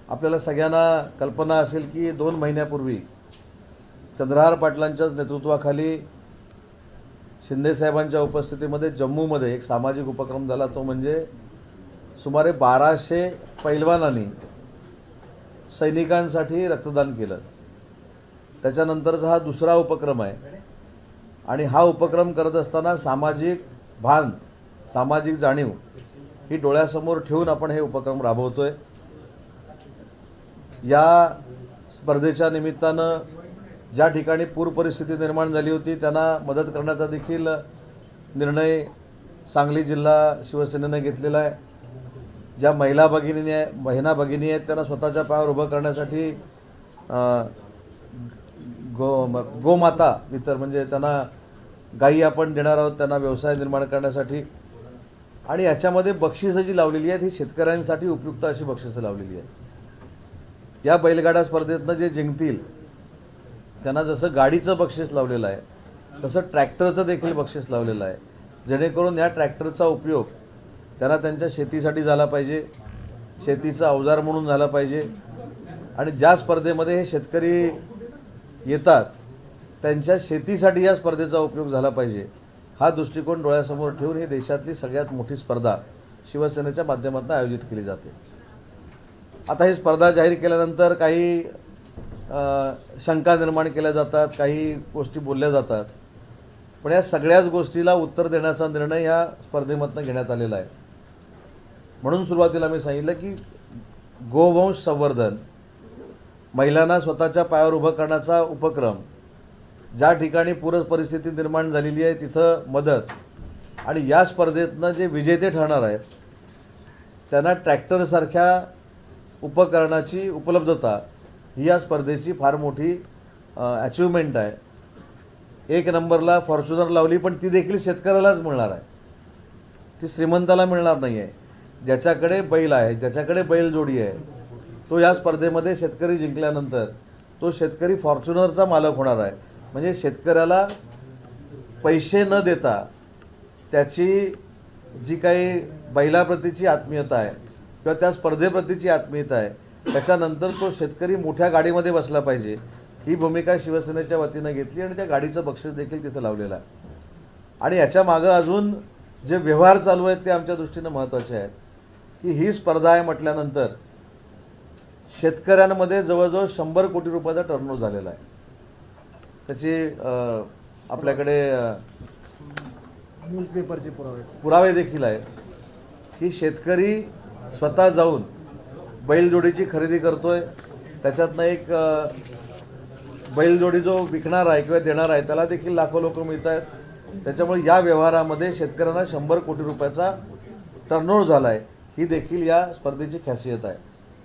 आपल्याला सगळ्यांना कल्पना असेल की 2 महिन्यापूर्वी चंद्रहार पाटलांच्याच नेतृत्वाखाली शिंदेसाहेबांच्या उपस्थितीमध्ये जम्मूमध्ये एक सामाजिक उपक्रम झाला। तो म्हणजे सुमारे 1200 पैलवानांनी सैनिकांसाठी रक्तदान केलं। त्याच्यानंतरचा हा दुसरा उपक्रम आहे आणि हा उपक्रम करत असताना सामाजिक भान, सामाजिक जाणीव ही डोळ्यासमोर ठेवून आपण हे उपक्रम राबवतोय। या स्पर्धेच्या निमित्तानं ज्या ठिकाणी पूर परिस्थिती निर्माण झाली होती त्यांना मदत करण्याचा देखील निर्णय सांगली जिल्हा शिवसेनेने घेतलेला आहे। ज्या महिला भगिनी आहेत त्यांना स्वतःच्या पायावर उभं करण्यासाठी गोमाता वितर म्हणजे त्यांना गायी आपण देणार आहोत त्यांना व्यवसाय निर्माण करण्यासाठी। आणि याच्यामध्ये बक्षिसं जी लावलेली आहेत ही शेतकऱ्यांसाठी उपयुक्त अशी बक्षिसं लावलेली आहेत। या बैलगाडा स्पर्धेतनं जे जिंकतील त्यांना जसं गाडीचं बक्षीस लावलेलं आहे तसं ट्रॅक्टरचं देखील बक्षीस लावलेलं आहे, जेणेकरून या ट्रॅक्टरचा उपयोग त्यांना त्यांच्या शेतीसाठी झाला पाहिजे, शेतीचा अवजार म्हणून झाला पाहिजे। आणि ज्या स्पर्धेमध्ये हे शेतकरी येतात त्यांच्या शेतीसाठी या स्पर्धेचा उपयोग झाला पाहिजे, हा दृष्टिकोन डोळ्यासमोर ठेवून ही देशातली सगळ्यात मोठी स्पर्धा शिवसेनेच्या माध्यमातून आयोजित केली जाते। आता ही स्पर्धा जाहीर केल्यानंतर काही शंका निर्माण केल्या जातात, काही गोष्टी बोलल्या जातात, पण या सगळ्याच गोष्टीला उत्तर देण्याचा निर्णय या स्पर्धेमधनं घेण्यात आलेला आहे। म्हणून सुरुवातीला मी सांगितलं की गोवंश संवर्धन, महिलांना स्वतःच्या पायावर उभं करण्याचा उपक्रम, ज्या ठिकाणी पूर परिस्थिती निर्माण झालेली आहे तिथं मदत, आणि या स्पर्धेतनं जे विजेते ठरणार आहेत त्यांना ट्रॅक्टरसारख्या उपकरणाची उपलब्धता ही या स्पर्धेची फार मोठी अचिव्हमेंट आहे। 1 नंबरला फॉर्च्युनर लावली, पण ती देखील शेतकऱ्यालाच मिळणार आहे, ती श्रीमंताला मिळणार नाही आहे। ज्याच्याकडे बैल आहे, ज्याच्याकडे बैलजोडी आहे, तो या स्पर्धेमध्ये शेतकरी जिंकल्यानंतर तो शेतकरी फॉर्च्युनरचा मालक होणार आहे। म्हणजे शेतकऱ्याला पैसे न देता त्याची जी काही बैलाप्रतीची आत्मीयता आहे किंवा त्या स्पर्धेप्रतीची आत्मीयता आहे त्याच्यानंतर तो शेतकरी मोठ्या गाडीमध्ये बसला पाहिजे, ही भूमिका शिवसेनेच्या वतीनं घेतली आणि त्या गाडीचं बक्षीस देखील तिथं लावलेलं आहे। आणि याच्या मागं अजून जे व्यवहार चालू आहेत ते आमच्या दृष्टीनं महत्त्वाचे आहेत की ही स्पर्धा आहे म्हटल्यानंतर शेतकऱ्यांमध्ये जवळजवळ 100 कोटी रुपयाचा टर्नओव्हर झालेला आहे। त्याची आपल्याकडे न्यूजपेपरचे पुरावे देखील आहेत की शेतकरी स्वतः जाऊन बैलजोडीची खरेदी करतोय, त्याच्यातनं एक बैलजोडी जो विकणार आहे किंवा देणार आहे त्याला देखील लाखो लोक मिळत आहेत। त्याच्यामुळे या व्यवहारामध्ये शेतकऱ्यांना 100 कोटी रुपयाचा टर्नओव्हर झाला आहे, ही देखील या स्पर्धेची खासियत आहे।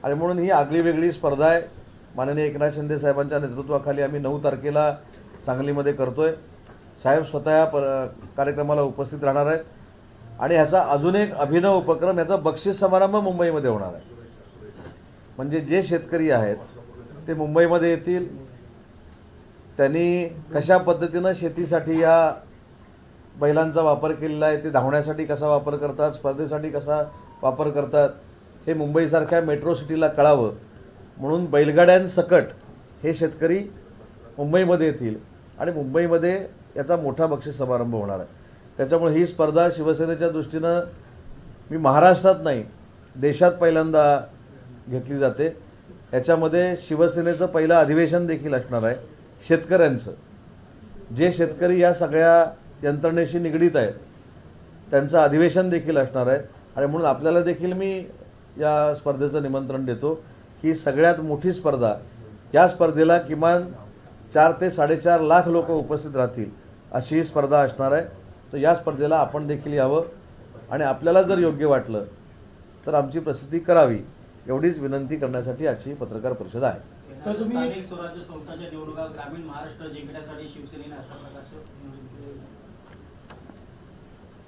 आणि म्हणून ही आगळी वेगळी स्पर्धा आहे। माननीय एकनाथ शिंदे साहेबांच्या नेतृत्वाखाली आम्ही 9 तारखेला सांगलीमध्ये करतोय। साहेब स्वतः या कार्यक्रमाला उपस्थित राहणार आहेत आणि ह्याचा अजून एक अभिनव उपक्रम, याचा बक्षीस समारंभ मुंबईमध्ये होणार आहे। म्हणजे जे शेतकरी आहेत ते मुंबईमध्ये येतील, त्यांनी कशा पद्धतीनं शेतीसाठी या बैलांचा वापर केलेला आहे, ते धावण्यासाठी कसा वापर करतात, स्पर्धेसाठी कसा वापर करतात, हे मुंबईसारख्या मेट्रो सिटीला कळावं म्हणून बैलगाड्यांसकट हे शेतकरी मुंबईमध्ये येतील आणि मुंबईमध्ये याचा मोठा बक्षीस समारंभ होणार आहे। त्याच्यामुळे ही स्पर्धा शिवसेनेच्या दृष्टीनं मी महाराष्ट्रात नाही देशात पहिल्यांदा घेतली जाते। याच्यामध्ये शिवसेनेचं पहिलं अधिवेशन देखील असणार आहे शेतकऱ्यांचं। जे शेतकरी या सगळ्या यंत्रणेशी निगडीत आहेत त्यांचं अधिवेशन देखील असणार आहे आणि म्हणून आपल्याला देखील मी या स्पर्धेचं निमंत्रण देतो की सगळ्यात मोठी स्पर्धा, या स्पर्धेला किमान 4 ते 4.5 लाख लोक उपस्थित राहतील अशी ही स्पर्धा असणार आहे। तर या स्पर्धेला आपण देखील यावं आणि आपल्याला जर योग्य वाटलं तर आमची प्रसिद्धी करावी एवढीच विनंती करण्यासाठी आजची पत्रकार परिषद आहे। स्थानिक स्वराज्य संस्थांच्या निवडणुका ग्रामीण महाराष्ट्र जिंकण्यासाठी शिवसेनेने अशा प्रकारचं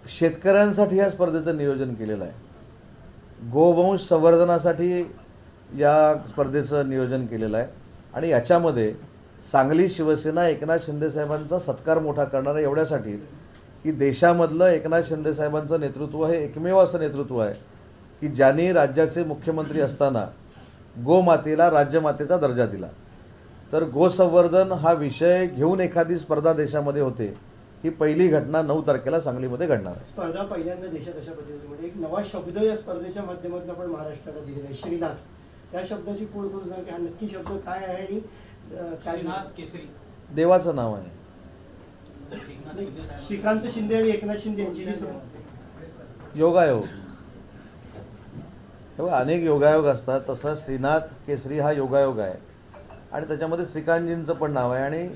शेतकऱ्यांसाठी या स्पर्धेचं नियोजन केलेलं आहे। गोवंश संवर्धनासाठी या स्पर्धेचं नियोजन केलेलं आहे आणि याच्यामध्ये सांगली शिवसेना एकनाथ शिंदे साहेबांचा सत्कार मोठा करणार आहे एवढ्यासाठीच की देशामधलं एकनाथ शिंदे साहेबांचं नेतृत्व हे एकमेव असं नेतृत्व आहे की ज्यांनी राज्याचे मुख्यमंत्री असताना गोमातेला राज्यमातेचा दर्जा दिला. तर गोसंवर्धन हा विषय घेऊन एखादी स्पर्धा देशामध्ये होते, ही पहिली घटना 9 तारखेला सांगलीमध्ये घडणार आहे. स्पर्धा पहिल्यांदा देशात अशा पद्धतीमध्ये एक नवा शब्द या स्पर्धेच्या माध्यमातून आपण महाराष्ट्राला दिलेला आहे, श्रीनाथ. त्या शब्दाची पोळ करून सांगा की हा नक्की शब्द काय आहे आणि काय श्रीनाथ केसरी. देवाचं नाव आहे. एकनाथ शिंदे साहेब. श्रीकांत शिंदे आणि एकनाथ शिंदे यांची जी योगायोग. तेव्हा अनेक योगायोग असतात, तसं श्रीनाथ केसरी हा योगायोग आहे आणि त्याच्यामध्ये श्रीकांतजींचं पण नाव आहे आणि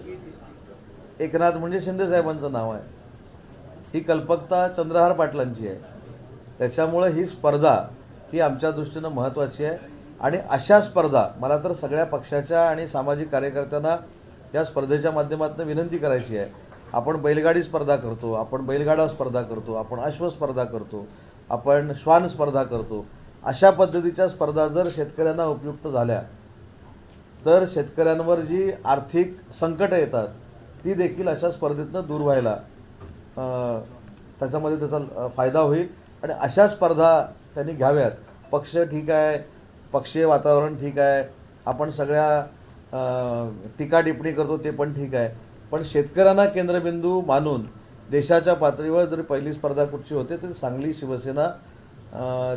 एकनाथ म्हणजे शिंदे साहेबांचं नाव आहे. ही कल्पकता चंद्रहार पाटलांची आहे. त्याच्यामुळं ही स्पर्धा ही आमच्या दृष्टीनं महत्त्वाची आहे आणि अशा स्पर्धा मला तर सगळ्या पक्षाच्या आणि सामाजिक कार्यकर्त्यांना या स्पर्धेच्या माध्यमातून विनंती करायची आहे. आपण बैलगाडी स्पर्धा करतो, आपण बैलगाडा स्पर्धा करतो, आपण अश्व स्पर्धा करतो, आपण श्वान स्पर्धा करतो. अशा पद्धतीच्या स्पर्धा जर शेतकऱ्यांना उपयुक्त झाल्या तर शेतकऱ्यांवर जी आर्थिक संकटं येतात ती देखील अशा स्पर्धेतनं दूर व्हायला त्याच्यामध्ये त्याचा फायदा होईल आणि अशा स्पर्धा त्यांनी घ्याव्यात. पक्ष ठीक आहे, पक्षीय वातावरण ठीक आहे, आपण सगळ्या टीका टिप्पणी करतो ते पण ठीक आहे, पण शेतकऱ्यांना केंद्रबिंदू मानून देशाच्या पातळीवर जर पहिली स्पर्धा कुठची होते तर सांगली शिवसेना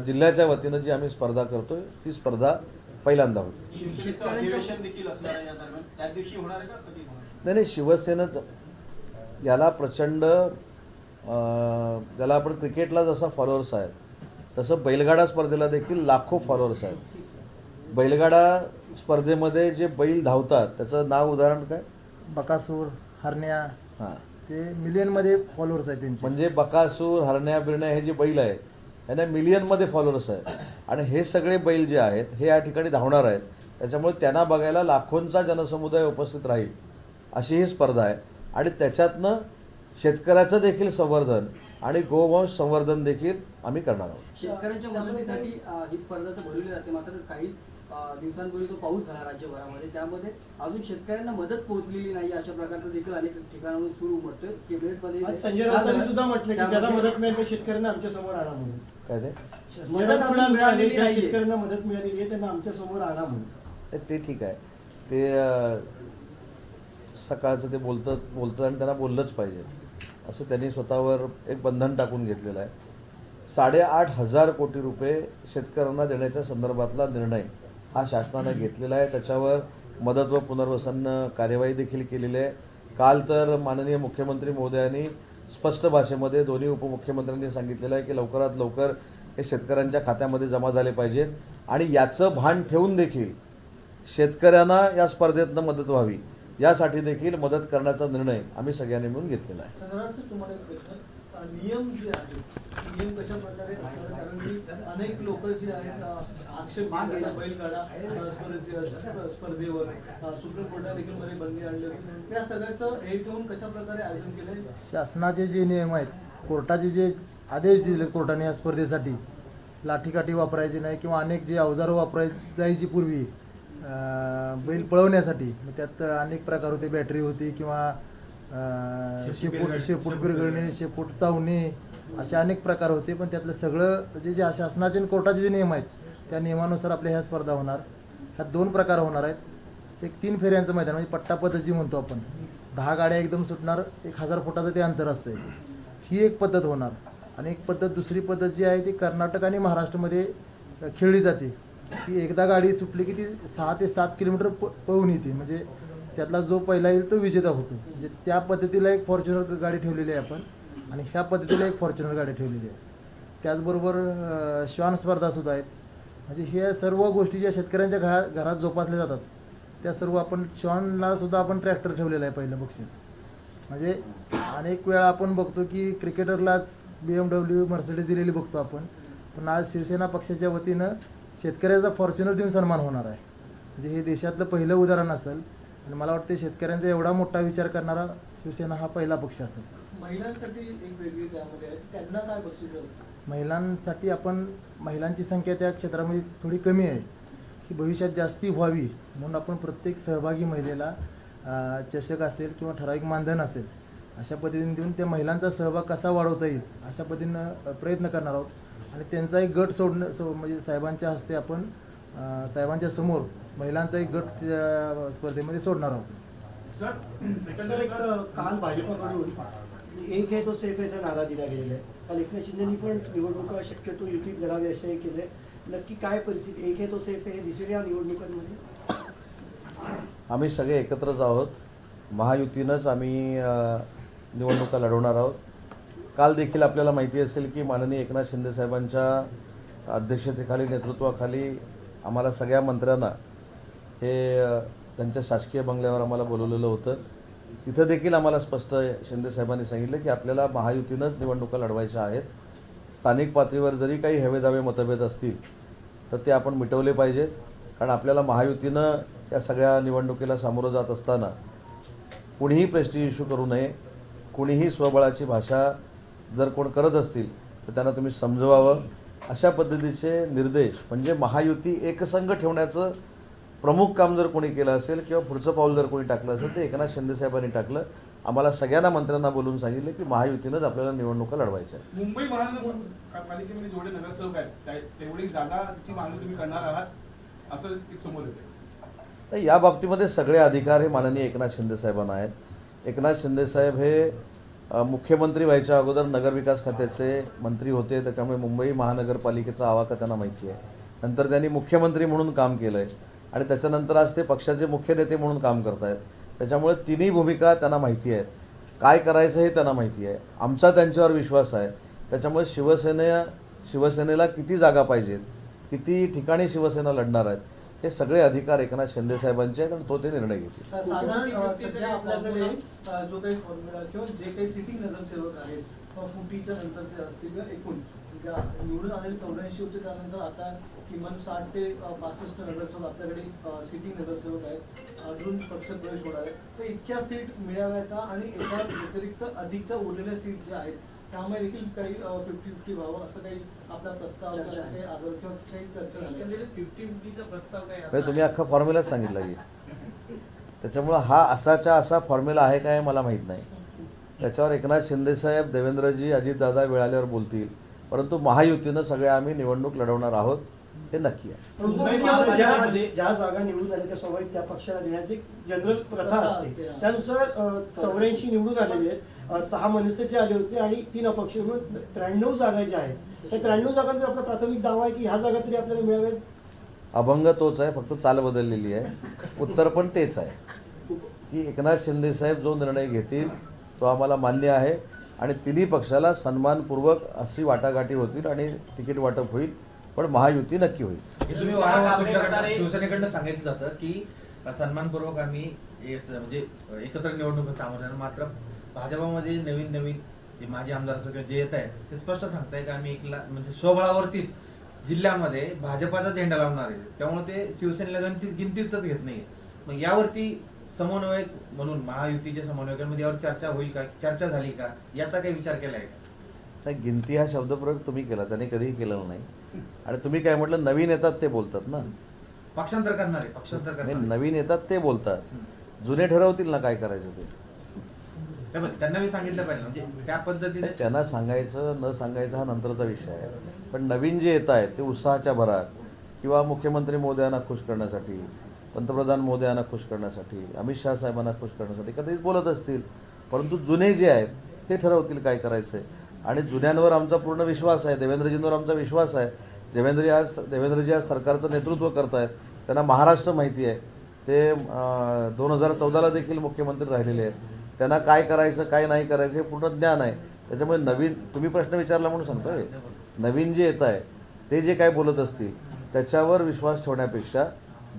जिल्ह्याच्या वतीनं जी आम्ही स्पर्धा करतोय ती स्पर्धा पहिल्यांदा होती. शिवसेनेचं अधिवेशन देखील असणार आहे या दरम्यान. त्याच दिवशी होणार आहे का कधी होणार? नाही, शिवसेनेचं याला प्रचंड याला आपण क्रिकेटला जसा फॉलोअर्स आहेत तसं बैलगाडा स्पर्धेला देखील लाखो फॉलोअर्स आहेत. बैलगाडा स्पर्धेमध्ये जे बैल धावतात त्याचं नाव उदाहरण काय? बकासूर, हरण्या, हां, ते मिलियनमध्ये फॉलोअर्स आहेत त्यांचे. म्हणजे बकासूर, हरण्या बिरण्या हे जे बैल आहेत यांना मिलियनमध्ये फॉलोअर्स आहेत आणि हे सगळे बैल जे आहेत हे या ठिकाणी धावणार आहेत. त्याच्यामुळे त्यांना बघायला लाखोंचा जनसमुदाय उपस्थित राहील अशी ही स्पर्धा आहे आणि त्याच्यातनं शेतकऱ्याचं देखील संवर्धन आणि गोवंश संवर्धन देखील आम्ही करणार आहोत. शेतकऱ्यांच्या मदतीसाठी ही स्पर्धा तर भरवली जाते, मात्र काही दिवसांपूर्वी जो पाऊस झाला राज्यभरामध्ये त्यामध्ये अजून शेतकऱ्यांना मदत पोहोचलेली नाही. अशा प्रकारचं देखील अनेक ठिकाणाहून सुरू उमटतोय. आज संजय राऊतांनी सुद्धा म्हटलं की ज्याला मदत मिळेल त्या शेतकऱ्यांना आमच्या समोर आणा म्हणून. काय ते? मदत मिळालेली ज्या शेतकऱ्यांना मदत मिळालेली आहे त्यांना आमच्या समोर आणा म्हणून. ते ठीक आहे, ते सकाळचं ते बोलतं आणि त्यांना बोललंच पाहिजे असं त्यांनी स्वतःवर एक बंधन टाकून घेतलेलं आहे. 8,500 कोटी रुपये शेतकऱ्यांना देण्याच्या संदर्भातला निर्णय हा शासनानं घेतलेला आहे. त्याच्यावर मदत व पुनर्वसन कार्यवाही देखील केलेली आहे. काल तर माननीय मुख्यमंत्री महोदयांनी स्पष्ट भाषेमध्ये दोन्ही उपमुख्यमंत्र्यांनी सांगितलेलं आहे की लवकरात लवकर हे शेतकऱ्यांच्या खात्यामध्ये जमा झाले पाहिजेत आणि याचं भान ठेवून देखील शेतकऱ्यांना या स्पर्धेतनं मदत व्हावी यासाठी देखील मदत करण्याचा निर्णय आम्ही सगळ्यांनी मिळून घेतलेला आहे. साधारणतः तुम्हाला एक प्रश्न, नियम जे आहे नियम कशा प्रकारे असणार? कारण की अनेक लोक जे आहेत आक्षेप घेतात बैलगाडा स्पर्धेवर सुप्रीम कोर्टाने देखील मध्ये बंदी आणली होती. त्या सगळ्याचं हे ठेवून कशा प्रकारे आयोजन केलंय? शासनाचे जे नियम आहेत, कोर्टाचे जे आदेश दिले कोर्टाने या स्पर्धेसाठी, लाठीकाठी वापरायची नाही किंवा अनेक जे अवजारं वापरायची जायची पूर्वी बैल पळवण्यासाठी, मग त्यात अनेक प्रकार होते. बॅटरी होती किंवा शेपूट पिरगळणे, शेपूट चावणे, असे अनेक प्रकार होते. पण त्यातलं सगळं जे शासनाचे आणि कोर्टाचे जे नियम आहेत त्या नियमानुसार आपल्या ह्या स्पर्धा होणार. ह्यात 2 प्रकार होणार आहेत. एक 3 फेऱ्यांचं मैदान म्हणजे पट्टा पद्धत जी म्हणतो आपण, 10 गाड्या एकदम सुटणार, 1000 फुटाचं ते अंतर असतं. ही एक पद्धत होणार. आणि एक पद्धत, दुसरी पद्धत जी आहे ती कर्नाटक आणि महाराष्ट्रामध्ये खेळली जाते. ती एकदा गाडी सुटली की ती 6 ते 7 किलोमीटर पळून येते. म्हणजे त्यातला जो पहिला येईल तो विजेता होतो. म्हणजे त्या पद्धतीला एक फॉर्च्युनर गाडी ठेवलेली आहे आपण आणि ह्या पद्धतीला एक फॉर्च्युनर गाडी ठेवलेली आहे. त्याचबरोबर श्वान स्पर्धासुद्धा आहेत. म्हणजे ह्या सर्व गोष्टी ज्या शेतकऱ्यांच्या घरात जोपासल्या जातात त्या सर्व आपण श्वानला सुद्धा आपण ट्रॅक्टर ठेवलेला आहे पहिलं बक्षीस. म्हणजे अनेक वेळा आपण बघतो की क्रिकेटरलाच BMW, मर्सिडीज दिलेली बघतो आपण, पण आज शिवसेना पक्षाच्या वतीनं शेतकऱ्याचा फॉर्च्युनर देऊन सन्मान होणार आहे. म्हणजे हे देशातलं पहिलं उदाहरण असेल आणि मला वाटतं शेतकऱ्यांचा एवढा मोठा विचार करणारा शिवसेना हा पहिला पक्ष असेल. महिलांसाठी एक वेगळी त्यामध्ये आहे, त्यांना काय बक्षीस असतं? महिलांसाठी आपण, महिलांची संख्या त्या क्षेत्रामध्ये थोडी कमी आहे, की भविष्यात जास्ती व्हावी म्हणून आपण प्रत्येक सहभागी महिलेला चषक असेल किंवा ठराविक मानधन असेल अशा पद्धतीने देऊन त्या महिलांचा सहभाग कसा वाढवता येईल अशा पद्धतीनं प्रयत्न करणार आहोत. आणि त्यांचा एक गट म्हणजे साहेबांच्या हस्ते आपण साहेबांच्या समोर महिलांचा एक गट त्या स्पर्धेमध्ये सोडणार आहोत. सर, एक काल भाजपकडून एक है तो सेफ याचा नारा दिला गेलेला आहे. काल एकनाथ शिंदेनी पण निवडणुका शक्यतो युतीत लढावी असे केले. नक्की काय परिस्थिती, एक है तो सेफ हे दिसेल या निवडणुकांमध्ये? आम्ही सगळे एकत्रच आहोत. महायुतीनंच आम्ही निवडणुका लढवणार आहोत. काल देखील आपल्याला माहिती असेल की माननीय एकनाथ शिंदे साहेबांच्या अध्यक्षतेखाली, नेतृत्वाखाली आम्हाला सगळ्या मंत्र्यांना हे त्यांच्या शासकीय बंगल्यावर आम्हाला बोलवलेलं होतं. तिथं देखील आम्हाला स्पष्ट शिंदे साहेबांनी सांगितलं की आपल्याला महायुतीनंच निवडणुका लढवायच्या आहेत. स्थानिक पातळीवर जरी काही हवेदावे मतभेद असतील तर ते आपण मिटवले पाहिजेत. कारण आपल्याला महायुतीनं या सगळ्या निवडणुकीला सामोरं जात असताना कुणीही प्रेस्टिज इश्यू करू नये. कुणीही स्वबळाची भाषा जर कोण करत असतील तर त्यांना तुम्ही समजवावं. अशा पद्धतीचे निर्देश म्हणजे महायुती एकसंघ ठेवण्याचं प्रमुख काम जर कोणी केलं असेल किंवा पुढचं पाऊल जर कोणी टाकलं असेल तर एकनाथ शिंदे साहेबांनी टाकलं. आम्हाला सगळ्यांना मंत्र्यांना बोलून सांगितलं की महायुतीनंच आपल्याला निवडणुका लढवायच्या. मुंबई महानगरपालिकेमध्ये जेवढे नगरसेवक आहेत तेवढी जागाची मागणी तुम्ही करणार आहात असं एक समोर येते. तर या बाबतीमध्ये सगळे अधिकार हे माननीय एकनाथ शिंदे साहेबांना आहेत. एकनाथ शिंदे साहेब हे मुख्यमंत्री व्हायच्या अगोदर नगरविकास खात्याचे मंत्री होते. त्याच्यामुळे मुंबई महानगरपालिकेचा आवाका त्यांना माहिती आहे. नंतर त्यांनी मुख्यमंत्री म्हणून काम केलं आहे आणि त्याच्यानंतर आज ते पक्षाचे मुख्य नेते म्हणून काम करत आहेत. त्याच्यामुळे तिन्ही भूमिका त्यांना माहिती आहेत. काय करायचं हे त्यांना माहिती आहे. आमचा त्यांच्यावर विश्वास आहे. त्याच्यामुळे शिवसेनेला किती जागा पाहिजेत, किती ठिकाणी शिवसेना लढणार आहेत, हे सगळे अधिकार एकनाथ शिंदे साहेबांचे आहेत आणि तो ते निर्णय घेतील. साधारण सध्या आपल्याकडे जो काही फॉर्म्युला किंवा जे काही सिटिंग नगरसेवक आहेत फुटीच्या नंतरचे असतील एकूण निवडून आलेले 84 होते. त्यानंतर आता किमान 60 ते 65 नगरसेवक आपल्याकडे सिटिंग नगरसेवक आहेत. अजून पक्ष प्रवेश होणार आहे. तर इतक्या सीट मिळाव्या का आणि याच्या व्यतिरिक्त अधिकच्या उरलेल्या सीट ज्या आहेत त्यामुळे देखील काही 50-50 व्हावं असं काही आपला प्रस्ताव काही आग्रह किंवा काही चर्चा झाली? 50-50चा प्रस्ताव काय म्हणजे तुम्ही अख्खा फॉर्म्युलाच सांगितला की त्याच्यामुळं हा असाच्या असा फॉर्म्युला आहे काय मला माहीत नाही. त्याच्यावर एकनाथ शिंदे साहेब, देवेंद्रजी, अजितदादा वेळाल्यावर बोलतील. परंतु महायुतीनं सगळे आम्ही निवडणूक लढवणार आहोत हे नक्की आहे. ज्या जागा निवडून आल्या त्या स्वाभाविक त्या पक्षाला देण्याची जनरल प्रथा असते. त्यानुसार 84 निवडून आलेले आहेत. 6 मनसेचे आले होते आणि 3 अपक्ष मिळून 93 जागा ज्या आहेत त्या 93 जागांवर आपला प्राथमिक दावा आहे की ह्या जागा तरी आपल्याला मिळाव्यात. अभंग तोच आहे, फक्त चाल बदललेली आहे. उत्तर पण तेच आहे की एकनाथ शिंदे साहेब जो निर्णय घेतील तो आम्हाला मान्य आहे आणि तिन्ही पक्षाला सन्मानपूर्वक अशी वाटाघाटी होतील आणि तिकीट वाटप होईल. पण महायुती नक्की होईल. तुम्ही वारंवार तुमच्याकडनं शिवसेनेकडनं सांगितलं जातं की सन्मानपूर्वक आम्ही म्हणजे एकत्र निवडणूक सामोरं. मात्र भाजपामध्ये नवीन जे माजी आमदार सगळे जे येत आहेत ते स्पष्ट सांगताय की आम्ही म्हणजे स्वबळावरतीच जिल्ह्यामध्ये भाजपाचा झेंडा लावणार आहे. त्यामुळे ते शिवसेनेला गिनतीतच घेत नाहीये. मग यावरती समन्वयक म्हणून महायुतीच्या समन्वयकांमध्ये यावर चर्चा होईल का, चर्चा झाली का, याचा काही विचार केलाय का? गिनती हा शब्दप्रयोग तुम्ही केला, त्याने कधीही केलेला नाही. आणि तुम्ही काय म्हटलं, नवीन येतात ते बोलतात ना. पक्षांतर करणार आहे, पक्षांतर करणार आहे. नवीन येतात ते बोलतात, जुने ठरवतील ना काय करायचं ते. त्यांना मी सांगितलं पाहिजे म्हणजे त्या पद्धतीने. त्यांना सांगायचं न सांगायचं हा नंतरचा विषय आहे. पण नवीन जे येत आहेत ते उत्साहाच्या भरात किंवा मुख्यमंत्री महोदयांना खुश करण्यासाठी, पंतप्रधान महोदयांना खुश करण्यासाठी, अमित शहा साहेबांना खुश करण्यासाठी कधीच बोलत असतील. परंतु जुने जे आहेत ते ठरवतील काय करायचंय. आणि जुन्यांवर आमचा पूर्ण विश्वास आहे, देवेंद्रजींवर आमचा विश्वास आहे. देवेंद्रजी आज सरकारचं नेतृत्व करत आहेत. त्यांना महाराष्ट्र माहिती आहे. ते 2014ला देखील मुख्यमंत्री राहिलेले आहेत. त्यांना काय करायचं काय नाही करायचं हे पूर्ण ज्ञान आहे. त्याच्यामुळे नवीन, तुम्ही प्रश्न विचारला म्हणून सांगतोय, नवीन जे येत आहे ते जे काय बोलत असतील त्याच्यावर विश्वास ठेवण्यापेक्षा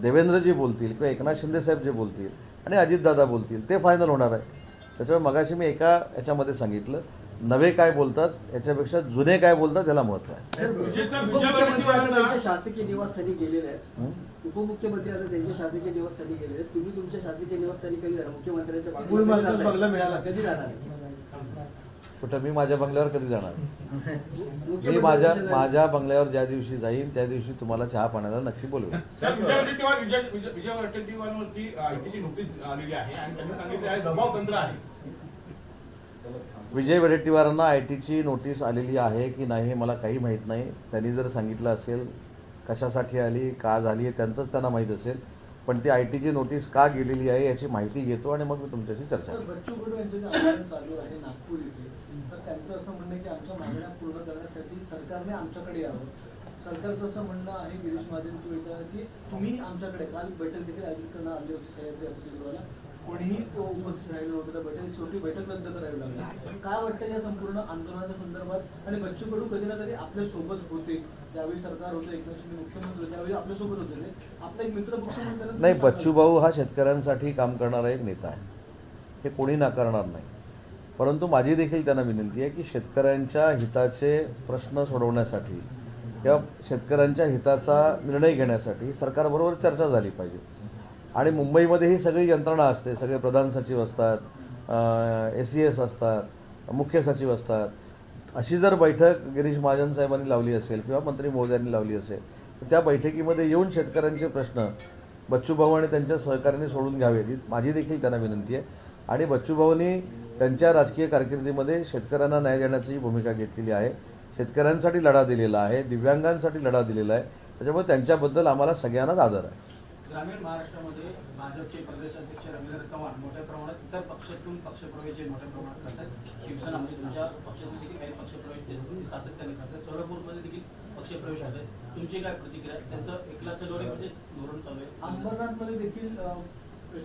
देवेंद्रजी बोलतील किंवा एकनाथ शिंदे साहेब जे बोलतील आणि अजितदादा बोलतील ते फायनल होणार आहे. त्याच्यामुळे मगाशी मी एका याच्यामध्ये सांगितलं, नवे काय बोलतात याच्यापेक्षा जुने काय बोलतात याला महत्व आहे. उपमुख्यमंत्री शासकीय निवासस्थानी गेलेले आहेत. उपमुख्यमंत्री आता त्यांच्या शासकीय निवासस्थानी गेलेले आहेत. तुम्ही तुमच्या शासकीय निवासस्थानी कधी जाणार? मुख्यमंत्र्यांच्या बंगला मिळाला कधी जाणार? कुठं मी माझ्या बंगल्यावर कधी जाणार? मी माझ्या बंगल्यावर ज्या दिवशी जाईन त्या दिवशी तुम्हाला चहा पाण्याला नक्की बोलवेन. विजय वडेट्टीवारवरती आयटीची नोटीस आलेली आहे आणि त्यांनी सांगितलं आहे दबाव तंत्र आहे. विजय वडेट्टीवारांना आयटीची नोटीस आलेली आहे की नाही हे मला काही माहीत नाही. त्यांनी जर सांगितलं असेल कशासाठी आली, का झाली आहे त्यांचंच त्यांना माहीत असेल. पण ती ITची नोटीस का गेलेली आहे याची माहिती घेतो आणि मग मी तुमच्याशी चर्चा तर करेन. बच्चू कडू यांचं जे आंदोलन चालू आहे नागपूर इथे, तर त्यांचं असं म्हणणं आहे की आमच्या मागण्या पूर्ण करण्यासाठी सरकारने आमच्याकडे यावं. सरकारचं असं म्हणणं आहे, गिरीश महाजन येतात की तुम्ही आमच्याकडे, काल बैठक देखील आयोजित करण्यात आली होती सह्याद्री अतिथीगृहाला, कोणीही तो उपस्थित राहिलं नव्हतं. त्या बैठकीत शेवटी बैठक रद्द करावी लागली. काय वाटतं या संपूर्ण आंदोलनाच्या संदर्भात? आणि बच्चू कडू कधी ना कधी आपल्या सोबत होते, ज्यावेळी सरकार होतं, एकनाथ शिंदे मुख्यमंत्री होते, त्यावेळी आपल्या सोबत होते ते. आपला एक मित्र पक्ष म्हणून त्यांना नाही, बच्चूभाऊ हा शेतकऱ्यांसाठी काम करणारा एक नेता आहे, हे कोणी नाकारणार नाही. परंतु माझी देखील त्यांना विनंती आहे की शेतकऱ्यांच्या हिताचे प्रश्न सोडवण्यासाठी किंवा शेतकऱ्यांच्या हिताचा निर्णय घेण्यासाठी सरकारबरोबर चर्चा झाली पाहिजे. आणि मुंबईमध्ये ही सगळी यंत्रणा असते, सगळे प्रधान सचिव असतात, SES असतात, मुख्य सचिव असतात. अशी जर बैठक गिरीश महाजन साहेबांनी लावली असेल किंवा मंत्री महोदयांनी लावली असेल तर त्या बैठकीमध्ये येऊन शेतकऱ्यांचे प्रश्न बच्चूभाऊ आणि त्यांच्या सहकार्याने सोडून घ्यावेत, ही माझी देखील त्यांना विनंती आहे. आणि बच्चूभाऊंनी त्यांच्या राजकीय कारकिर्दीमध्ये शेतकऱ्यांना न्याय देण्याची भूमिका घेतलेली आहे, शेतकऱ्यांसाठी लढा दिलेला आहे, दिव्यांगांसाठी लढा दिलेला आहे. त्याच्यामुळे त्यांच्याबद्दल आम्हाला सगळ्यांनाच आदर आहे. ग्रामीण महाराष्ट्रामध्ये भाजपचे प्रदेश अध्यक्ष रवींद्र चव्हाण मोठ्या प्रमाणात इतर पक्षातून पक्षप्रवेश मोठ्या प्रमाणात करतात. शिवसेना म्हणजे तुमच्या पक्षातून देखील काही पक्षप्रवेश सातत्याने करतात. सोलापूरमध्ये देखील पक्षप्रवेश होत आहेत. तुमची काय प्रतिक्रिया? त्यांचं एकलाचं धोरण चालू आहे. अंबरनाथमध्ये देखील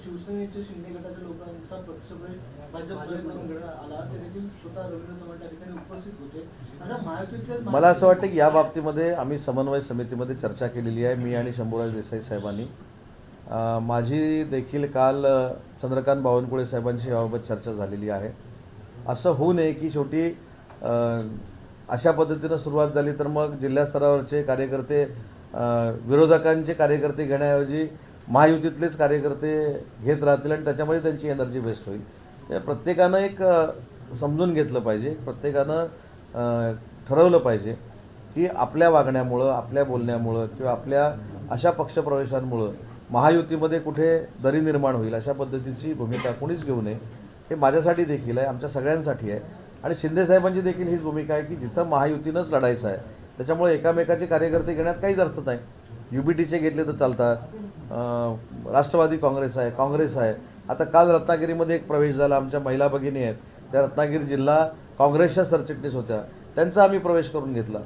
शिवसेनेचे शिंदे गटाच्या लोकांचा पक्षप्रवेश भाजपकडे करून घेण्यात आला. ते देखील स्वतः रवींद्र चव्हाण त्या ठिकाणी उपस्थित होते. आता महायुतीचे मला असं वाटतं की या बाबतीमध्ये आम्ही समन्वय समितीमध्ये चर्चा केलेली आहे, मी आणि शंभूराज देसाई साहेबांनी. माझी देखील काल चंद्रकांत बावनकुळे साहेबांशी याबाबत चर्चा झालेली आहे. असं होऊ नये की शेवटी अशा पद्धतीनं सुरुवात झाली तर मग जिल्हा स्तरावरचे कार्यकर्ते विरोधकांचे कार्यकर्ते घेण्याऐवजी महायुतीतलेच कार्यकर्ते घेत राहतील आणि त्याच्यामध्ये त्यांची एनर्जी वेस्ट होईल. त्या प्रत्येकानं एक समजून घेतलं पाहिजे, प्रत्येकानं ठरवलं पाहिजे की आपल्या वागण्यामुळं, आपल्या बोलण्यामुळं किंवा आपल्या अशा पक्षप्रवेशांमुळं महायुतीमध्ये कुठे दरी निर्माण होईल अशा पद्धतीची भूमिका कोणीच घेऊ नये. हे माझ्यासाठी देखील आहे, आमच्या सगळ्यांसाठी आहे. आणि शिंदेसाहेबांची देखील हीच भूमिका आहे की जिथं महायुतीनंच लढायचं आहे त्याच्यामुळे एकामेकाचे कार्यकर्ते घेण्यात काहीच अर्थ नाही. UBTचे घेतले तर चालतात, राष्ट्रवादी काँग्रेस आहे, काँग्रेस आहे. आता काल रत्नागिरीमध्ये एक प्रवेश झाला, आमच्या महिला भगिनी आहेत, त्या रत्नागिरी जिल्हा काँग्रेसच्या सरचिटणीस होत्या, त्यांचा आम्ही प्रवेश करून घेतला.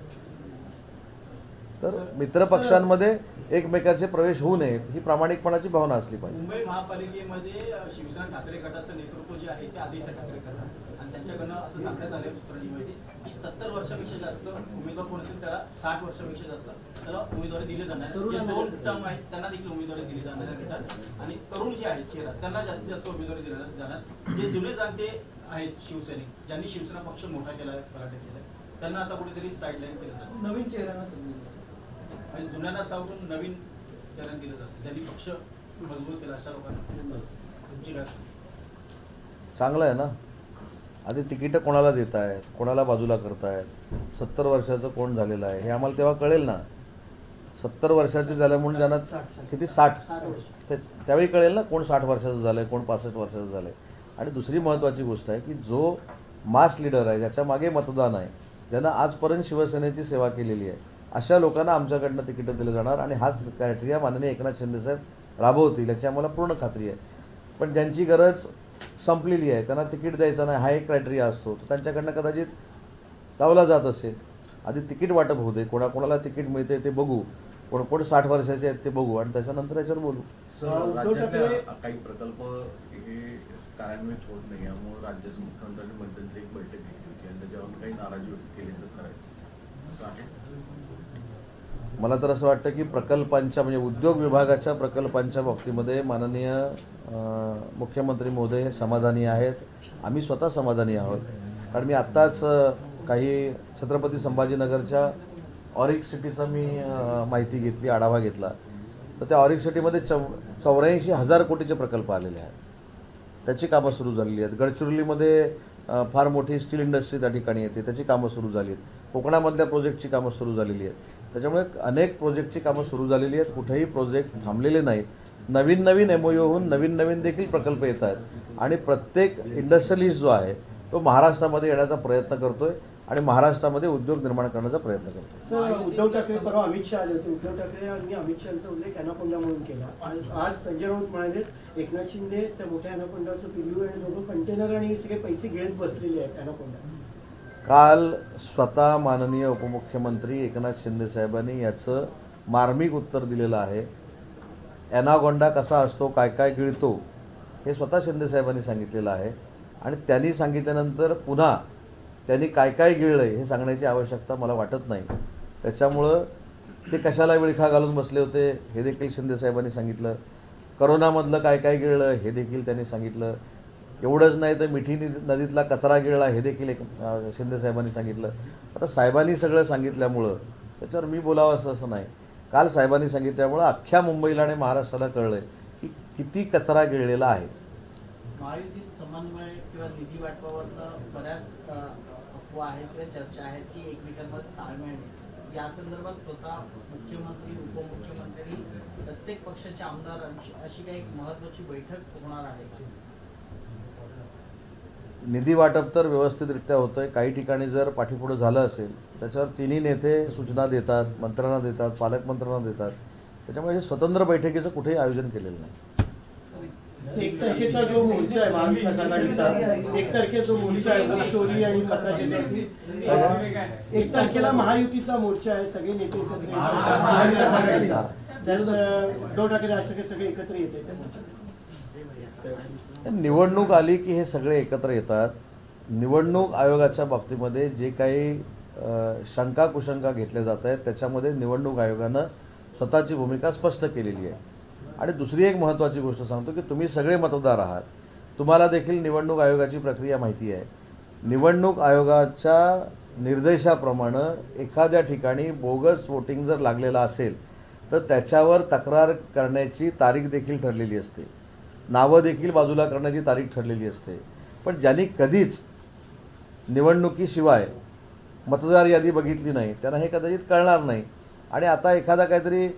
तर मित्रपक्षांमध्ये एकमेकाचे प्रवेश होऊ नये ही प्रामाणिकपणाची भावना असली पाहिजे. मुंबई महापालिकेमध्ये शिवसेना ठाकरे गटाचं नेतृत्व जे आहे ते आदित्य ठाकरे करतात आणि त्यांच्याकडनं असं सांगण्यात आलं सूत्रांची माहिती की 70 वर्षापेक्षा जास्त उमेदवार कोण असेल त्याला 60 वर्षापेक्षा जास्त त्याला उमेदवारी दिली जाणार. जे 2 टर्म आहेत त्यांना देखील उमेदवारी दिली जाणार गटात आणि तरुण जे आहेत चेहरा त्यांना जास्तीत जास्त उमेदवारी दिली जाणार. जे जुने जाणते आहेत शिवसैनिक ज्यांनी शिवसेना पक्ष मोठा केला आहे, पराठा केला त्यांना आता कुठेतरी साईडलाईन केलं जातं. नवीन चेहऱ्यांना संधी आणि जुन्यांना सावरून नवीन चलन दिलं जातं, त्यांनी पक्ष मजबूत केला अशा लोकांना. तुमची काय? चांगलं आहे ना. आधी तिकीटं कोणाला देत आहेत, कोणाला बाजूला करतायत, 70 वर्षाचं कोण झालेलं आहे हे आम्हाला तेव्हा कळेल ना. 70 वर्षाचे झालं म्हणून ज्यांना किती 60 तेच त्यावेळी कळेल ना कोण 60 वर्षाचं झालं आहे, कोण 65 वर्षाचं झालं आहे. आणि दुसरी महत्त्वाची गोष्ट आहे की जो मास लीडर आहे, ज्याच्या मागे मतदान आहे, ज्यांना आजपर्यंत शिवसेनेची सेवा केलेली आहे, अशा लोकांना आमच्याकडनं तिकीटं दिलं जाणार आणि हाच क्रायटेरिया माननीय एकनाथ शिंदेसाहेब राबवतील याची आम्हाला पूर्ण खात्री आहे. पण ज्यांची गरज संपलेली आहे, त्यांना तिकीट द्यायचं नाही हा एक क्रायटेरिया असतो, तर त्यांच्याकडनं कदाचित लावला जात असेल. आधी तिकीट वाटप होऊ दे, कोणाकोणाला तिकीट मिळते ते बघू, कोण कोण 60 वर्षाचे आहेत ते बघू आणि त्याच्यानंतर याच्यावर बोलू. राज्यातल्या काही प्रकल्प हे कार्यान्वित होत नाही, यामुळे राज्याच्या मुख्यमंत्र्यांनी मध्यंतरी एक बैठक घेतली होती आणि त्याच्यावर काही नाराजी व्यक्त केली तर करायचं असं आहे. मला तर असं वाटतं की प्रकल्पांच्या म्हणजे उद्योग विभागाच्या प्रकल्पांच्या बाबतीमध्ये माननीय मुख्यमंत्री महोदय हे समाधानी आहेत. आम्ही स्वतः समाधानी आहोत. कारण मी आत्ताच काही छत्रपती संभाजीनगरच्या ऑरिक सिटीचा मी माहिती घेतली, आढावा घेतला. तर त्या ऑरिक सिटीमध्ये 84,000 कोटीचे प्रकल्प आलेले आहेत, त्याची कामं सुरू झालेली आहेत. गडचिरोलीमध्ये फार मोठी स्टील इंडस्ट्री त्या ठिकाणी येते, त्याची कामं सुरू झाली आहेत. कोकणामधल्या प्रोजेक्टची कामं सुरू झालेली आहेत. त्याच्यामुळे अनेक प्रोजेक्टची कामं सुरू झालेली आहेत, कुठेही प्रोजेक्ट थांबलेले नाहीत. नवीन नवीन MOU होऊन नवीन नवीन देखील प्रकल्प येत आहेत आणि प्रत्येक इंडस्ट्रियलिस्ट जो आहे तो महाराष्ट्रामध्ये येण्याचा प्रयत्न करतोय. आणि महाराष्ट्रामध्ये उद्योग निर्माण करण्याचा प्रयत्न करतो. सर, उद्धव ठाकरे परवा अमित शहा आले होते. उद्धव ठाकरे यांनी अमित शहाचा उल्लेख अॅनाकोंडा म्हणून केला. आज संजय राऊत म्हणाले एकनाथ शिंदे त्या मोठ्या अॅनाकोंडाचं पिल्लू आणि दोघं कंटेनर आणि सगळे पैसे घेत बसलेले आहेत अॅनाकोंडा. काल स्वतः माननीय उपमुख्यमंत्री एकनाथ शिंदे साहेबांनी याचं मार्मिक उत्तर दिलेलं आहे. ॲनाकोंडा कसा असतो, काय काय गिळतो, हे स्वतः शिंदे साहेबांनी सांगितलेलं आहे. आणि त्यांनी सांगितल्यानंतर पुन्हा त्यांनी काय काय गिळलं हे सांगण्याची आवश्यकता मला वाटत नाही. त्याच्यामुळं ते कशाला विळखा घालून बसले होते हे देखील शिंदे साहेबांनी सांगितलं. करोनामधलं काय काय गिळलं हे देखील त्यांनी सांगितलं. एवढंच नाही तर मिठी नदीतला कचरा गिळला हे देखील शिंदे साहेबांनी सांगितलं. आता साहेबांनी सगळं सांगितल्यामुळं त्याच्यावर मी बोलावं असं नाही. काल साहेबांनी सांगितल्यामुळं अख्ख्या मुंबईला आणि महाराष्ट्राला कळलंय की किती कचरा गिळलेला आहे. महायुतीत समन्वय किंवा निधी वाटपावरनं बऱ्याच अफवा आहेत किंवा चर्चा आहेत की एकमेकांमध्ये ताळमेळ नाही. या संदर्भात स्वतः मुख्यमंत्री, उपमुख्यमंत्री, प्रत्येक पक्षाचे आमदारांची अशी काही महत्वाची बैठक होणार आहे का? निधी वाटप तर व्यवस्थितरित्या होतंय. काही ठिकाणी जर पाठीपुढं झालं असेल त्याच्यावर तिन्ही नेते सूचना देतात, मंत्र्यांना देतात, पालकमंत्र्यांना देतात. त्याच्यामुळे हे स्वतंत्र बैठकीचं कुठेही आयोजन केलेलं नाही. एक तारखेचा जो मोर्चा आहे महाविकास आघाडीचा, एक तारखेचा जो मोर्चा आहे चोरी आणि प्रकाशासाठी, 1 तारखेला महायुतीचा मोर्चा आहे, सगळे नेते एकत्र येतात महाविकास आघाडीचा. उद्धव ठाकरे, राज ठाकरे सगळे एकत्र येतात त्या मोर्चात. निवडणूक आली की हे सगळे एकत्र येतात. निवडणूक आयोगाच्या बाबतीमध्ये जे काही शंका कुशंका घेतल्या जात आहेत त्याच्यामध्ये निवडणूक आयोगानं स्वतःची भूमिका स्पष्ट केलेली आहे. आणि दुसरी एक महत्त्वाची गोष्ट सांगतो की तुम्ही सगळे मतदार आहात, तुम्हाला देखील निवडणूक आयोगाची प्रक्रिया माहिती आहे. निवडणूक आयोगाच्या निर्देशाप्रमाणे एखाद्या ठिकाणी बोगस वोटिंग जर लागलेलं असेल तर त्याच्यावर तक्रार करण्याची तारीख देखील ठरलेली असते, नावं देखील बाजूला करण्याची तारीख ठरलेली असते. पण ज्यांनी कधीच निवडणुकीशिवाय मतदार यादी बघितली नाही त्यांना हे कदाचित कळणार नाही. आणि आता एखादा काहीतरी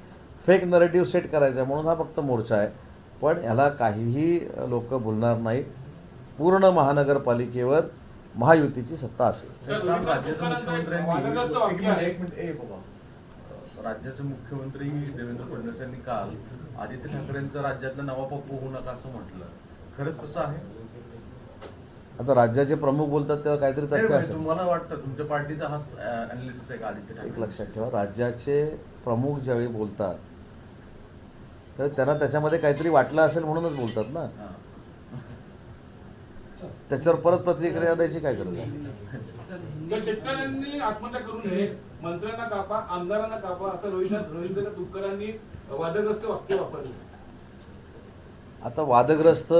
फेक नरेटिव्ह सेट करायचा म्हणून हा फक्त मोर्चा आहे. पण याला काहीही लोक बोलणार नाहीत. पूर्ण महानगरपालिकेवर महायुतीची सत्ता असेल. राज्याचे मुख्यमंत्री देवेंद्र फडणवीस यांनी काल आदित्य ठाकरेंचं राज्यातलं नवा पप्पू होऊ नका असं म्हटलं. खरंच तसं आहे? आता राज्याचे प्रमुख बोलतात तेव्हा काहीतरी तथ्य असेल. तुम्हाला वाटतं तुमच्या पार्टीचा हा अनालिसिस आहे का आदित्य ठाकरे? एक लक्षात ठेवा, राज्याचे प्रमुख ज्यावेळी बोलतात तर त्यांना त्याच्यामध्ये काहीतरी वाटलं असेल म्हणूनच बोलतात ना. त्याच्यावर परत प्रतिक्रिया द्यायची काय गरज आहे? शेतकऱ्यांनी आत्महत्या करू नये, मंत्र्यांना कापा, आमदारांना कापा असं रवींद्र तुपकरांनी वादग्रस्त वाक्य वापरलं. आता वादग्रस्त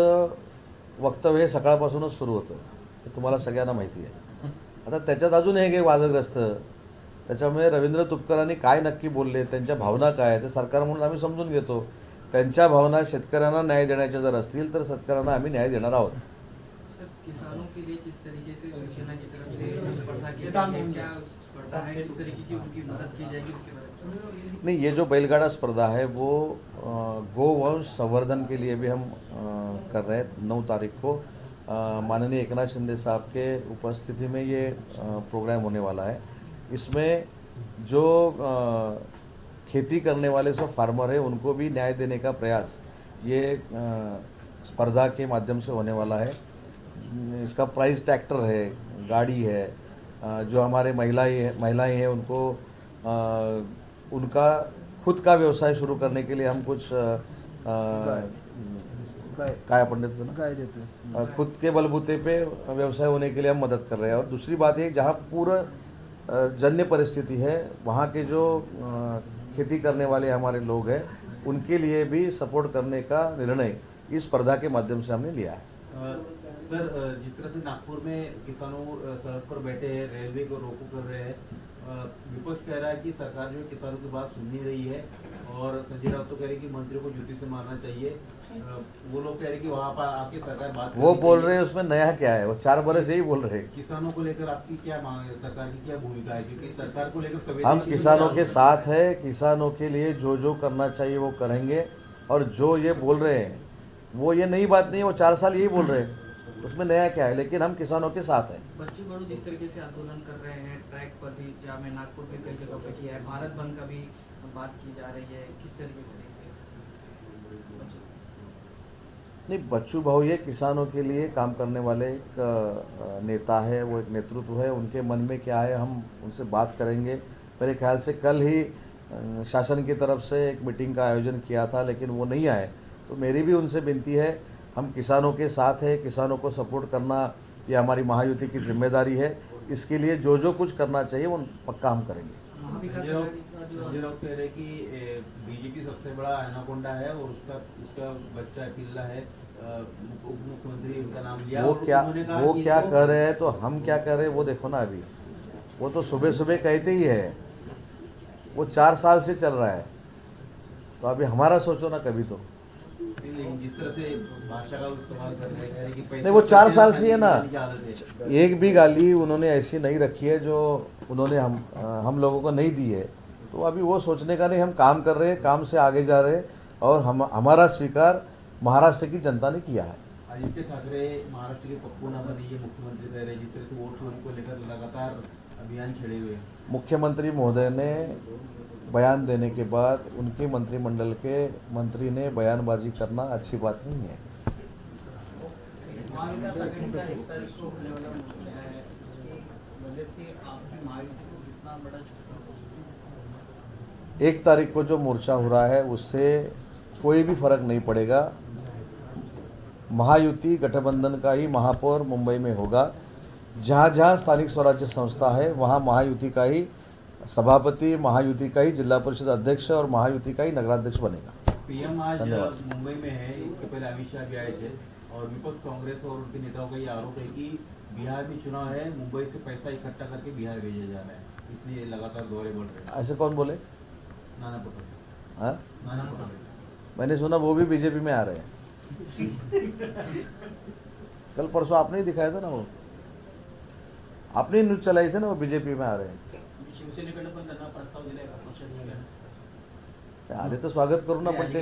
वक्तव्य हे सकाळपासूनच सुरू होतं, हे तुम्हाला सगळ्यांना माहिती आहे. आता त्याच्यात अजून हे काही वादग्रस्त, त्याच्यामुळे रवींद्र तुपकरांनी काय नक्की बोलले, त्यांच्या भावना काय ते सरकार म्हणून आम्ही समजून घेतो. त्यांच्या भावना शेतकऱ्यांना न्याय देण्याच्या जर असतील तर शेतकऱ्यांना आम्ही न्याय देणार आहोत. किसानों के लिए किस तरीके से शिवसेना की तरफ से स्पर्धा की जाएगी, क्या स्पर्धा है, किस तरीके की उनकी मदद की जाएगी उसके बारे में? नहीं, ये जो बैलगाड़ा स्पर्धा है वो गोवंश संवर्धन के लिए भी हम कर रहे हैं. 9 तारीख को माननीय एकनाथ शिंदे साहब के उपस्थिति में ये प्रोग्राम होने वाला है. इसमें जो खेती करने वाले सब फार्मर हैं उनको भी न्याय देने का प्रयास ये स्पर्धा के माध्यम से होने वाला है. इसका प्राइस ट्रैक्टर है, गाड़ी है. जो हमारे महिलाएं हैं उनको उनका खुद का व्यवसाय शुरू करने के लिए हम कुछ काय अपन देते ना, गाय देते खुद के बलबूते पे व्यवसाय होने के लिए हम मदद कर रहे हैं. और दूसरी बात है जहाँ पूरा जन्य परिस्थिति है वहाँ के जो खेती करने वाले हमारे लोग हैं उनके लिए भी सपोर्ट करने का निर्णय इस स्पर्धा के माध्यम से हमने लिया है. सर, जिस तरह से नागपुर में किसानों सड़क पर बैठे हैं, रेलवे को रोको कर रहे हैं, विपक्ष कह रहा है कि सरकार जो है किसानों की बात सुन नहीं रही है, और संजय राउत तो कह रहे हैं कि मंत्रियों को जूती से मारना चाहिए. वो लोग कह रहे हैं कि वहाँ पर आके सरकार बात वो बोल रहे हैं, उसमें नया क्या है? वो 4 बरस यही बोल रहे हैं. किसानों को लेकर आपकी क्या मांग है, सरकार की क्या भूमिका है? क्योंकि सरकार को लेकर हम किसानों के साथ है. किसानों के लिए जो करना चाहिए वो करेंगे. और जो ये बोल रहे हैं वो ये नई बात नहीं है, वो 4 साल यही बोल रहे हैं. उसमें नया क्या है, लेकिन हम किसानों के साथ हैं। बच्चू कडू जिस तरीके से आंदोलन कर रहे हैं ट्रैक पर भी, जहाँ में नागपुर में कई जगह पे किया है, भारत बंद का भी बात की जा रही है, किस तरीके से देखते हैं? नहीं, बच्चू भाऊ ये किसानों के लिए काम करने वाले एक नेता है, वो एक नेतृत्व है। उनके मन में क्या है हम उनसे बात करेंगे। मेरे ख्याल से कल ही शासन की तरफ से एक मीटिंग का आयोजन किया था, लेकिन वो नहीं आए। तो मेरी भी उनसे विनती है, हम किसानों के साथ हैं, किसानों को सपोर्ट करना ये हमारी महायुति की जिम्मेदारी है। इसके लिए जो जो कुछ करना चाहिए वो पक्का हम करेंगे। संजय राउत कह रहे कि बीजेपी सबसे बड़ा एनाकोंडा है और उसका बच्चा पिल्ला है, उप मुख्यमंत्री उनका नाम लिया। वो क्या कर रहे हैं तो हम क्या कर रहे हैं वो देखो ना। अभी वो तो सुबह सुबह कहते ही है, वो 4 साल से चल रहा है। तो अभी हमारा सोचो ना कभी तो। जिस तरह से भाषा का इस्तेमाल कर रहे हैं कि नहीं, वो 4 साल से है ना। एक भी गाली उन्होंने ऐसी नहीं रखी है जो उन्होंने हम लोगों को नहीं दी है। तो अभी वो सोचने का नहीं, हम काम कर रहे हैं, काम से आगे जा रहे हैं और हमारा स्वीकार महाराष्ट्र की जनता ने किया है। आदित्य ठाकरे महाराष्ट्र के पप्पू ना बनिए मुख्यमंत्री कह रहे हैं, जिस तरह से वोट चोरी को लेकर लगातार अभियान छेड़े हुए हैं। मुख्यमंत्री महोदय ने बयान देने के बाद उनके मंत्रिमंडल के मंत्री ने बयानबाजी करना अच्छी बात नहीं है। महाविकास आघाड़ी का 1 तारीख को होने वाला मोर्चा है, उसकी वजह से आपकी महायुति को कितना बड़ा झटका होगा? 1 तारीख को जो मोर्चा हो रहा है उससे कोई भी फर्क नहीं पड़ेगा। महायुति गठबंधन का ही महापौर मुंबई में होगा। जहाँ जहाँ स्थानिक स्वराज्य संस्था है वहाँ महायुति का ही सभापति, महायुति का ही जिला परिषद अध्यक्ष और महायुति का ही नगराध्यक्ष बनेगा। पीएम आज मुंबई में है, इसके पहले अमित शाह भी आए थे और विपक्ष कांग्रेस और उनके नेताओं का ये आरोप है कि बिहार में चुनाव है, मुंबई से पैसा इकट्ठा करके बिहार भेजा जा रहा है, इसलिए लगातार दौरे बढ़ रहे हैं। ऐसे कौन बोले? नाना पटोले। हाँ, नाना पटोले मैंने सुना वो भी बीजेपी में आ रहे हैं। कल परसों आपने ही दिखाया था ना, वो आपने न्यूज चलाई थी ना, वो बीजेपी में आ रहे हैं। शिवसेनेकडे पण त्यांना प्रस्ताव दिलाय का पक्षाने? आले तो स्वागत करू ना, पण ते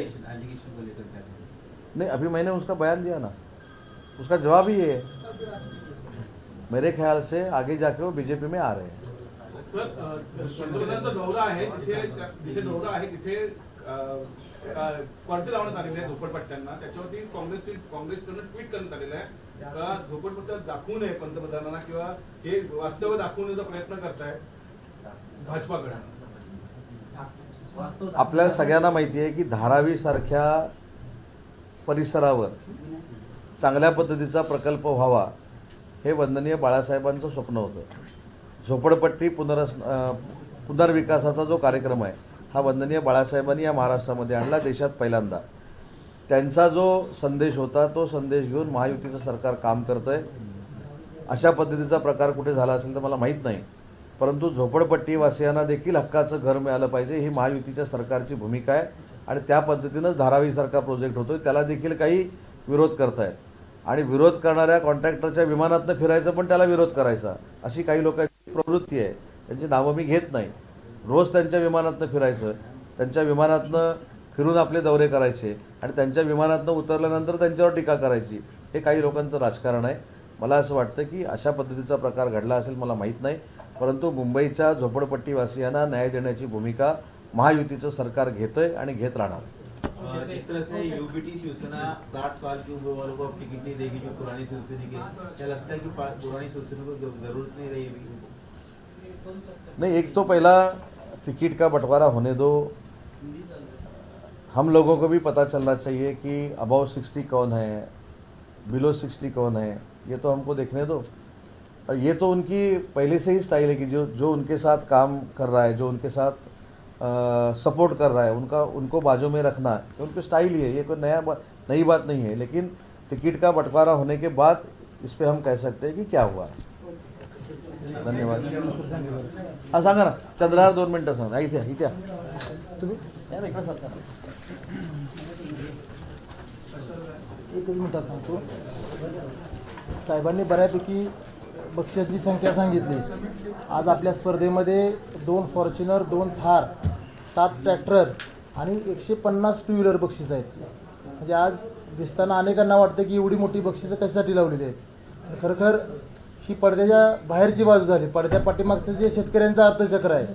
नहीं, अभी मैंने उसका बयान दिया ना, उसका जवाब ही है। मेरे ख्याल से आगे जाके वो बीजेपी में आ रहे हैं। पंतप्रधानांचा दौरा आहे, जिथे दौरा आहे तिथे पडदे लावण्यात आलेले आहेत झोपडपट्ट्यांना। त्याच्यावरती काँग्रेसकडून ट्विट करण्यात आलेलं आहे का झोपडपट्ट्या दाखवू नये पंतप्रधानांना किंवा हे वास्तव दाखवण्याचा प्रयत्न करताय भाजपाकडे। आपल्याला सगळ्यांना माहिती आहे की धारावी सारख्या परिसरावर चांगल्या पद्धतीचा प्रकल्प व्हावा हे वंदनीय बाळासाहेबांचं स्वप्न होतं। झोपडपट्टी पुनर्विकासाचा जो कार्यक्रम आहे हा वंदनीय बाळासाहेबांनी या महाराष्ट्रामध्ये आणला, देशात पहिल्यांदा। त्यांचा जो संदेश होता तो संदेश घेऊन महायुतीचं सरकार काम करतंय। अशा पद्धतीचा प्रकार कुठे झाला असेल तर मला माहीत नाही, परंतु झोपडपट्टीवासियांना देखील हक्काचं घर मिळालं पाहिजे ही महायुतीच्या सरकारची भूमिका आहे आणि त्या पद्धतीनंच धारावीसारखा प्रोजेक्ट होतोय, त्याला देखील काही विरोध करतायत आणि विरोध करणाऱ्या कॉन्ट्रॅक्टरच्या विमानातनं फिरायचं पण त्याला विरोध करायचा, अशी काही लोकांची प्रवृत्ती आहे। त्यांची नावं मी घेत नाही। रोज त्यांच्या विमानातनं फिरायचं, त्यांच्या विमानातनं फिरून आपले दौरे करायचे आणि त्यांच्या विमानातनं उतरल्यानंतर त्यांच्यावर टीका करायची, हे काही लोकांचं राजकारण आहे। मला असं वाटतं की अशा पद्धतीचा प्रकार घडला असेल मला माहीत नाही, परंतु मुंबईच्या झोपडपट्टीवासियांना न्याय देण्याची भूमिका महायुतीचं सरकार घेतंय आणि घेत राहणार। जिस तरह से यूपीटी शिवसेना 60 साल की उम्र वालों को अब टिकट नहीं देगी जो पुरानी शिवसेना की, क्या लगता है कि पुरानी शिवसेना को जरूरत नहीं रही अभी? नहीं, एक तो पहला टिकट का बंटवारा होने दो। हम लोगों को भी पता चलना चाहिए कि अबव 60 कौन है, बिलो 60 कौन है, ये तो हमको देखने दो। और ये तो उनकी पहले से ही स्टाइल है कि जो उनके साथ काम कर रहा है, जो उनके साथ सपोर्ट कर रहा है, उनको बाजू में रखना है, तो उनकी स्टाइल ही है। ये कोई नई बात नहीं है, लेकिन टिकट का बंटवारा होने के बाद इस पर हम कह सकते हैं कि क्या हुआ है। धन्यवाद। हाँ सांगा ना, चंद्रहार 2 मिनिटं सांगा। इथे तुम्ही या ना, इकडे सांगा। एकच मिनिटात सांगतो। साहेबांनी बऱ्यापैकी बक्षिसाची संख्या सांगितली। आज आपल्या स्पर्धेमध्ये 2 फॉर्च्युनर, 2 थार, 7 ट्रॅक्टर आणि 150 टू व्हीलर बक्षीस आहेत। म्हणजे आज दिसताना अनेकांना वाटतं की एवढी मोठी बक्षिसं कशासाठी लावलेली आहेत. खरोखर ही पडद्याच्या बाहेरची बाजू झाली. पडद्या पाठीमागचं जे शेतकऱ्यांचं अर्थचक्र आहे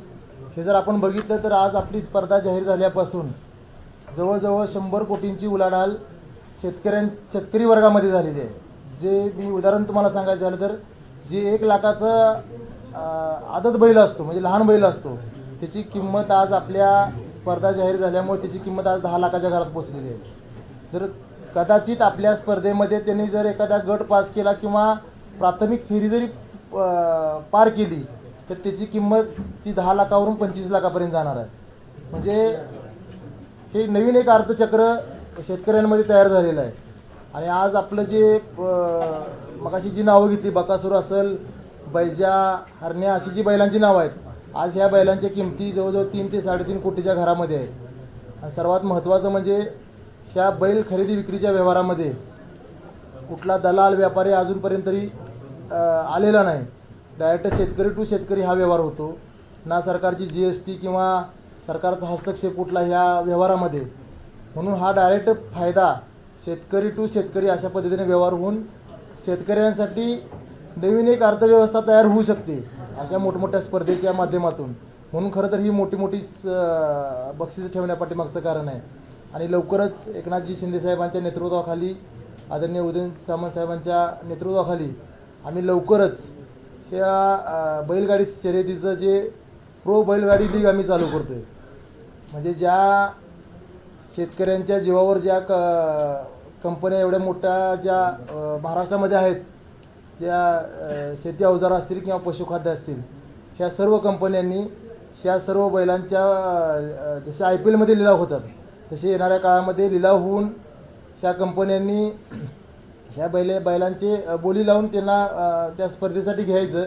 हे जर आपण बघितलं तर आज आपली स्पर्धा जाहीर झाल्यापासून जवळजवळ 100 कोटींची उलाढाल शेतकरी वर्गामध्ये झालेली आहे. जे मी उदाहरण तुम्हाला सांगायचं झालं तर जे 1 लाखाचा आदत बैल असतो म्हणजे लहान बैल असतो त्याची किंमत आज आपल्या स्पर्धा जाहीर झाल्यामुळे त्याची किंमत आज 10 लाखाच्या घरात पोचलेली आहे. जर कदाचित आपल्या स्पर्धेमध्ये त्यांनी जर एखादा गट पास केला किंवा प्राथमिक फेरी जरी पार केली तर त्याची किंमत ती 10 लाखावरून 25 लाखापर्यंत जाणार आहे. म्हणजे हे नवीन एक अर्थचक्र शेतकऱ्यांमध्ये तयार झालेलं आहे. आणि आज आपलं जे मगाशी जी नावं घेतली बकासूर असेल बैजा हरण्या अशी जी बैलांची नावं आहेत आज ह्या बैलांच्या किमती जवळजवळ 3 ते 3.5 कोटीच्या घरामध्ये आहेत. आणि सर्वात महत्त्वाचं म्हणजे ह्या बैल खरेदी विक्रीच्या व्यवहारामध्ये कुठला दलाल व्यापारी अजूनपर्यंत तरी आलेला नाही. डायरेक्ट शेतकरी टू शेतकरी हा व्यवहार होतो. ना सरकारची GST किंवा सरकारचा हस्तक्षेप कुठला ह्या व्यवहारामध्ये. म्हणून हा डायरेक्ट फायदा शेतकरी टू शेतकरी अशा पद्धतीने व्यवहार होऊन शेतकऱ्यांसाठी नवीन एक अर्थव्यवस्था तयार होऊ शकते अशा मोठमोठ्या स्पर्धेच्या माध्यमातून. म्हणून खरं तर ही मोठी बक्षिसं ठेवण्यापाठीमागचं कारण आहे. आणि लवकरच एकनाथजी शिंदेसाहेबांच्या नेतृत्वाखाली आदरणीय उदयन सामंत साहेबांच्या नेतृत्वाखाली आम्ही लवकरच ह्या बैलगाडी शर्यतीचं जे प्रो बैलगाडी लीग आम्ही चालू करतो आहे. म्हणजे ज्या शेतकऱ्यांच्या जीवावर ज्या कंपन्या एवढ्या मोठ्या ज्या महाराष्ट्रामध्ये आहेत त्या शेती अवजार असतील किंवा पशुखाद्य असतील ह्या सर्व कंपन्यांनी ह्या सर्व बैलांच्या जसे IPL मध्ये लिलाव होतात तसे येणाऱ्या काळामध्ये लिलाव होऊन ह्या कंपन्यांनी ह्या बैलांचे बोली लावून त्यांना त्या स्पर्धेसाठी घ्यायचं.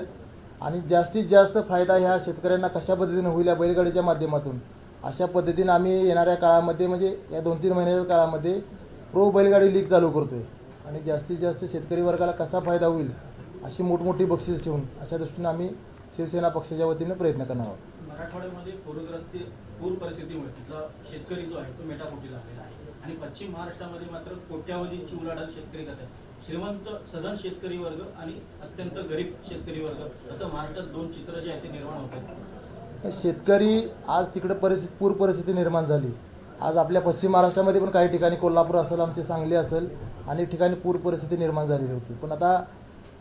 आणि जास्तीत जास्त फायदा ह्या शेतकऱ्यांना कशा पद्धतीने होईल या बैलगाडीच्या माध्यमातून अशा पद्धतीने आम्ही येणाऱ्या काळामध्ये म्हणजे या 2-3 महिन्याच्या काळामध्ये प्रो बैलगाडी लीग चालू करतो आहे. आणि जास्तीत जास्त शेतकरी वर्गाला कसा फायदा होईल अशी मोठमोठी बक्षीस ठेवून अशा दृष्टीने आम्ही शिवसेना पक्षाच्या वतीने प्रयत्न करणार आहोत. मराठवाड्यामध्ये पूर परिस्थितीमुळे तिथला शेतकरी जो आहे तो मेटाकुटी झालेला आहे आणि पश्चिम महाराष्ट्रामध्ये मात्र कोट्यावधींची उलाढाल शेतकरी करतात. श्रीमंत सधन शेतकरी वर्ग आणि अत्यंत गरीब शेतकरी वर्ग असं महाराष्ट्रात 2 चित्र जे आहे ते निर्माण होतात. शेतकरी आज तिकडे पूर परिस्थिती निर्माण झाली. आज आपल्या पश्चिम महाराष्ट्रामध्ये पण काही ठिकाणी कोल्हापूर असेल आमचे सांगली असेल अनेक ठिकाणी पूर परिस्थिती निर्माण झालेली होती. पण आता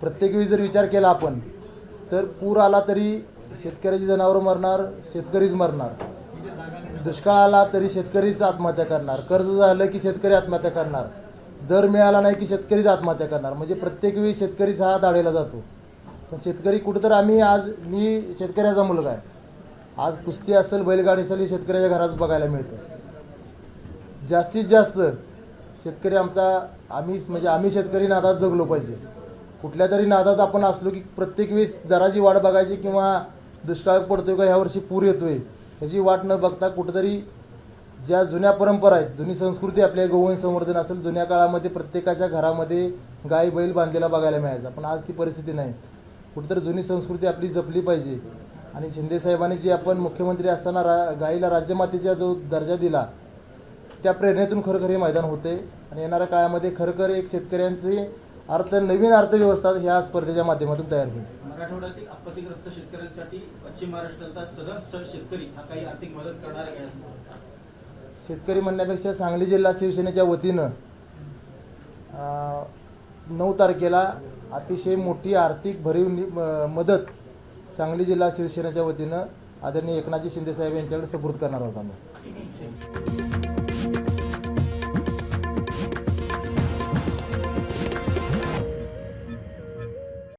प्रत्येक वेळी जर विचार केला आपण तर पूर आला तरी शेतकऱ्याची जनावरं मरणार शेतकरीच मरणार. दुष्काळ आला तरी शेतकरीच आत्महत्या करणार. कर्ज झालं की शेतकरी आत्महत्या करणार. दर मिळाला नाही की शेतकरीच आत्महत्या करणार. म्हणजे प्रत्येक वेळी शेतकरीच हा दाढेला जातो. पण शेतकरी कुठंतर मी शेतकऱ्याचा मुलगा आहे. आज कुस्ती असेल बैलगाडी असेल ही शेतकऱ्याच्या घरात बघायला मिळतं. जास्तीत जास्त शेतकरी आम्ही शेतकरी नादात जगलो पाहिजे. कुठल्या तरी नादात आपण असलो की प्रत्येक वेळेस दराची वाट बघायची किंवा दुष्काळ पडतोय का ह्या वर्षी पूर येतोय ह्याची वाट न बघता कुठंतरी ज्या जुन्या परंपरा आहेत जुनी संस्कृती आपल्या गोवंश संवर्धन असेल जुन्या काळामध्ये प्रत्येकाच्या घरामध्ये गाय बैल बांधलेला बघायला मिळायचा. पण आज ती परिस्थिती नाही. कुठंतरी जुनी संस्कृती आपली जपली पाहिजे. आणि शिंदेसाहेबांनी जी आपण मुख्यमंत्री असताना गायीला राज्यमातेचा जो दर्जा दिला त्या प्रेरणेतून खरोखर हे मैदान होते. आणि येणाऱ्या काळामध्ये खरोखर एक शेतकऱ्यांची नवीन अर्थव्यवस्था ह्या स्पर्धेच्या माध्यमातून तयार होईल. मराठवाड्यातील आपत्तीग्रस्त शेतकऱ्यांसाठी पश्चिम महाराष्ट्राचा सदन शेतकरी हा काही आर्थिक मदत करणार आहे. शेतकरी म्हणण्यापेक्षा सांगली जिल्हा शिवसेनेच्या वतीनं 9 तारखेला अतिशय मोठी आर्थिक भरीव मदत सांगली जिल्हा शिवसेनेच्या वतीनं आदरणीय एकनाथजी शिंदेसाहेब यांच्याकडे सुपूर्द करणार आहोत आम्ही.